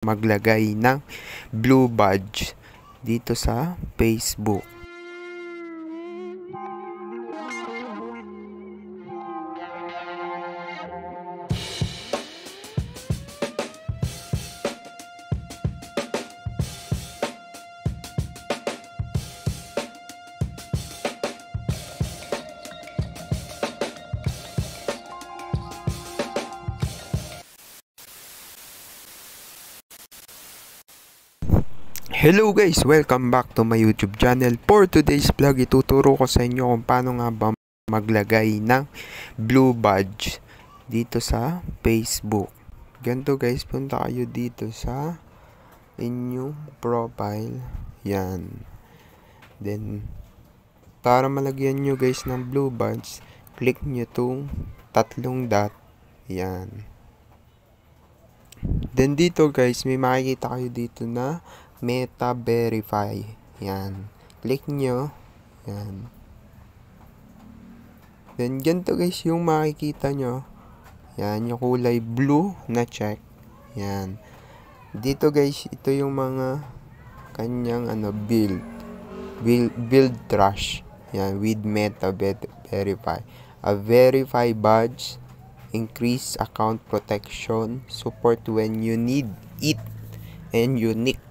maglagay ng blue badge dito sa Facebook. Hello guys! Welcome back to my YouTube channel. For today's vlog, ituturo ko sa inyo kung paano nga ba maglagay ng blue badge dito sa Facebook. Ganito guys, punta kayo dito sa inyong profile. Yan. Then, para malagyan nyo guys ng blue badge, click nyo itong tatlong dot. Yan. Then dito guys, may makikita kayo dito na Meta Verify. Yan. Click nyo. Yan. Then, ganito guys yung makikita nyo. Yan. Yung kulay blue na check. Yan. Dito guys, ito yung mga kanyang build trash. Yan. With Meta Verify. A verify badge. Increase account protection. Support when you need it. And unique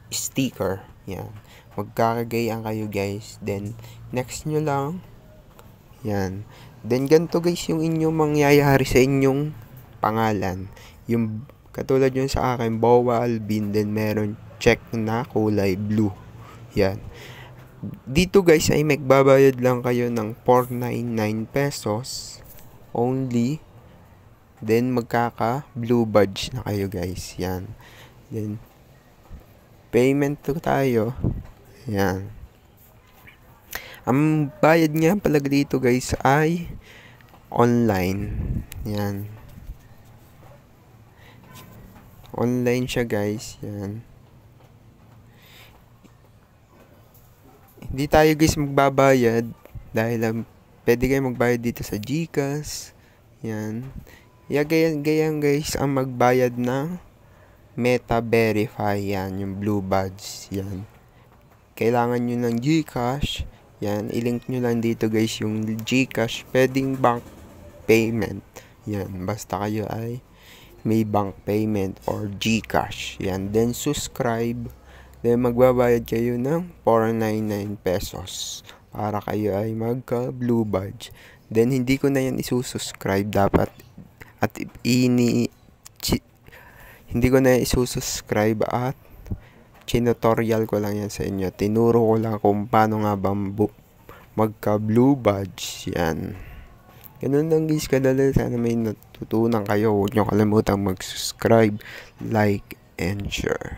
sticker. Yan. Magkakagayaan kayo guys. Then, next nyo lang. Yan. Then, ganito guys yung inyong mangyayari sa inyong pangalan. Yung, katulad yun sa akin, Bowa Alvin. Then, meron check na kulay blue. Yan. Dito guys ay magbabayad lang kayo ng 499 pesos. Only. Then, magkaka blue badge na kayo guys. Yan. Then, payment to tayo. Yan. Ang bayad nga pala dito guys ay online. Yan. Online siya guys. Yan. Hindi tayo guys magbabayad dahil pwede kayo magbayad dito sa GCash. Yan. Ganyan guys ang magbayad ng Meta Verify. Yan, yung blue badge. Yan. Kailangan nyo ng GCash. Yan, ilink nyo lang dito guys yung GCash. Pwedeng bank payment. Yan, basta kayo ay may bank payment or GCash. Yan, then subscribe. Then magbabayad kayo ng 499 pesos para kayo ay magka blue badge. Then hindi ko na yan isusubscribe dapat at hindi ko na isusubscribe at tutorial ko lang yan sa inyo. Tinuro ko lang kung paano nga ba magka blue badge. Yan. Ganun lang guys kadali. Sana may natutunan kayo. Huwag nyo kalimutang mag-subscribe, like, and share.